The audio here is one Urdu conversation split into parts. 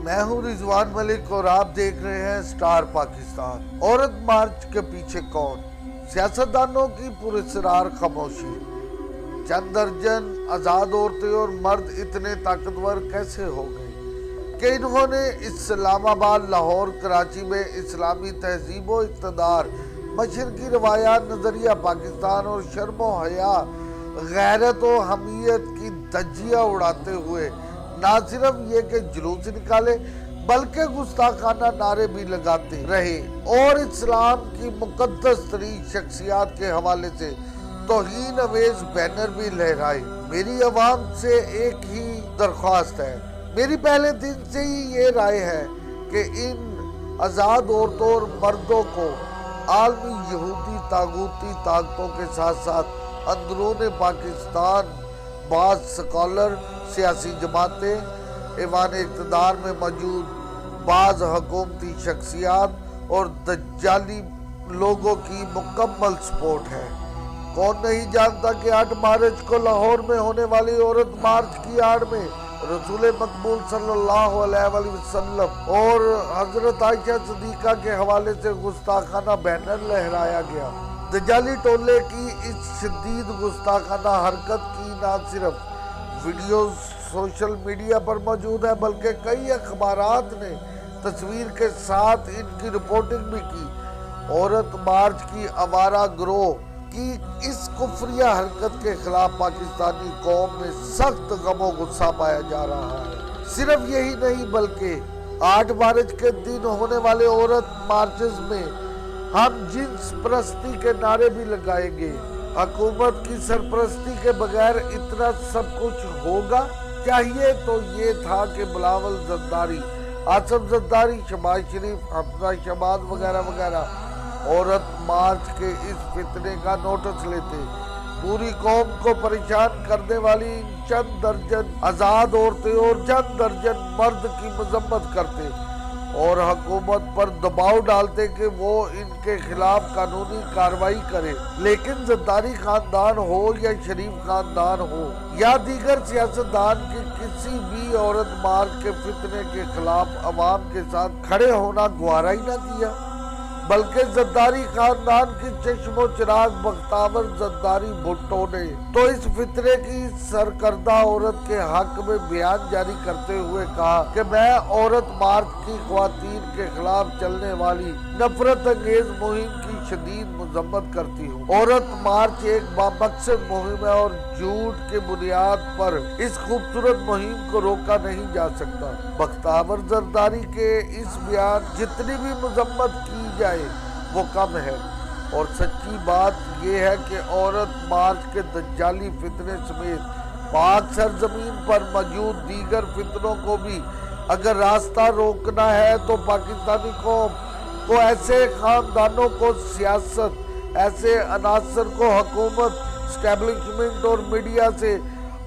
میں ہوں رضوان ملک اور آپ دیکھ رہے ہیں سٹار پاکستان۔ عورت مارچ کے پیچھے کون؟ سیاستدانوں کی پراسرار خاموشی۔ چند درجن آزاد عورتیں اور مرد اتنے طاقتور کیسے ہو گئے کہ انہوں نے اسلام آباد، لاہور، کراچی میں اسلامی تہذیب و اقتدار، مشرقی روایات، نظریہ پاکستان اور شرم و حیا، غیرت و حمیت کی دھجیاں اڑاتے ہوئے نہ صرف یہ کہ جلوس نکالے بلکہ گستاخانہ نعرے بھی لگاتے رہے اور اسلام کی مقدس ترین شخصیات کے حوالے سے توہین آمیز بینر بھی لہرائے۔ میری عوام سے ایک ہی درخواست ہے، میری پہلے دن سے ہی یہ رائے ہے کہ ان آزاد عورتوں اور مردوں کو عالمی یہودی طاغوتی طاقتوں کے ساتھ ساتھ اندرون پاکستان بعض سکالر، سیاسی جماعتیں، ایوان اقتدار میں موجود بعض حکومتی شخصیات اور دجالی لوگوں کی مکمل سپورٹ ہے۔ کون نہیں جانتا کہ 8 مارچ کو لاہور میں ہونے والی عورت مارچ کی آڑ میں رسول مقبول صلی اللہ علیہ وآلہ وسلم اور حضرت عائشہ صدیقہ کے حوالے سے گستاخانہ بینر لہرایا گیا۔ دجالی ٹولے کی اس شدید گستاخانہ حرکت کی نہ صرف ویڈیوز سوشل میڈیا پر موجود ہے بلکہ کئی اخبارات نے تصویر کے ساتھ ان کی رپورٹنگ بھی کی۔ عورت مارچ کی آوارہ گروہ کی اس کفریہ حرکت کے خلاف پاکستانی قوم میں سخت غم و غصہ پایا جا رہا ہے۔ صرف یہی نہیں بلکہ 8 مارچ کے دن ہونے والے عورت مارچز میں ہم جنس پرستی کے نعرے بھی لگائیں گے۔ حکومت کی سرپرستی کے بغیر اتنا سب کچھ ہوگا؟ چاہیے تو یہ تھا کہ بلاول زرداری، آصف زرداری، شہباز شریف، حمزہ شہباز وغیرہ وغیرہ عورت مارچ کے اس فتنے کا نوٹس لیتے، پوری قوم کو پریشان کرنے والی چند درجن آزاد عورتیں اور چند درجن مرد کی مذمت کرتے اور حکومت پر دباؤ ڈالتے کہ وہ ان کے خلاف قانونی کارروائی کرے۔ لیکن زرداری خاندان ہو یا شریف خاندان ہو یا دیگر سیاستدان کی کسی بھی عورت مارچ کے فتنے کے خلاف عوام کے ساتھ کھڑے ہونا گوارا ہی نہ کیا، بلکہ زرداری خاندان کی چشم و چراغ بختیور زرداری بھٹو نے تو اس فتنے کی سرکردہ عورت کے حق میں بیان جاری کرتے ہوئے کہا کہ میں عورت مارچ کی خواتین کے خلاف چلنے والی نفرت انگیز مہم کی شدید مذمت کرتی ہوں۔ عورت مارچ ایک بامقصد مہم ہے اور جھوٹ کی بنیاد پر اس خوبصورت مہم کو روکا نہیں جا سکتا۔ بختیور زرداری کے اس بیان جتنی بھی مذمت کی جائے وہ کم ہے، اور سچی بات یہ ہے کہ عورت مارچ کے دجالی فتنے سمیت پاک سرزمین پر موجود دیگر فتنوں کو بھی اگر راستہ روکنا ہے تو پاکستانی قوم کو ایسے خاندانوں کو سیاست، ایسے عناصر کو حکومت، اسٹیبلشمنٹ اور میڈیا سے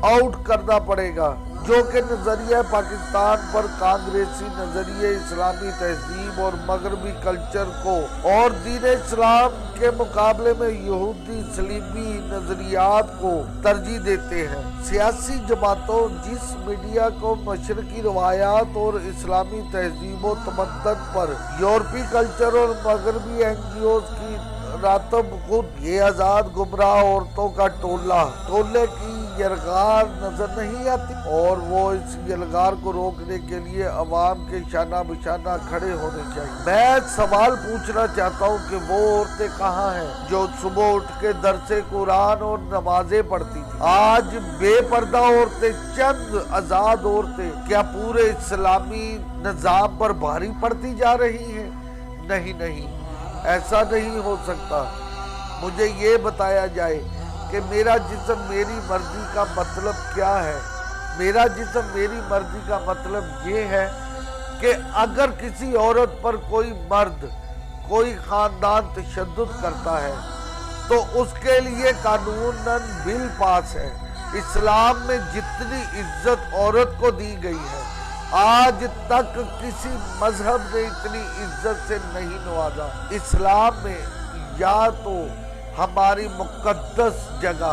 آؤٹ کرنا پڑے گا جو کہ نظریہ پاکستان پر کانگریسی نظریے، اسلامی تہذیب اور مغربی کلچر کو اور دین اسلام کے مقابلے میں یہودی صلیبی نظریات کو ترجیح دیتے ہیں۔ سیاسی جماعتوں جس میڈیا کو مشرقی روایات اور اسلامی تہذیب و تمدن پر یورپی کلچر اور مغربی NGOs کی راتب خود یہ آزاد گمراہ عورتوں کا ٹولے کی یلغار نظر نہیں آتی، اور وہ اس یلغار کو روکنے کے لیے عوام کے شانہ بشانہ کھڑے ہونے چاہیے۔ میں سوال پوچھنا چاہتا ہوں کہ وہ عورتیں کہاں ہیں جو صبح اٹھ کے درس قرآن اور نمازیں پڑھتی تھیں؟ آج بے پردہ عورتیں، چند آزاد عورتیں کیا پورے اسلامی نظام پر بھاری پڑتی جا رہی ہیں؟ نہیں، ایسا نہیں ہو سکتا۔ مجھے یہ بتایا جائے کہ میرا جسم میری مرضی کا مطلب کیا ہے؟ میرا جسم میری مرضی کا مطلب یہ ہے کہ اگر کسی عورت پر کوئی مرد، کوئی خاندان تشدد کرتا ہے تو اس کے لیے قانوناً بل پاس ہے۔ اسلام میں جتنی عزت عورت کو دی گئی ہے آج تک کسی مذہب نے اتنی عزت سے نہیں نوازا۔ اسلام میں یا تو ہماری مقدس جگہ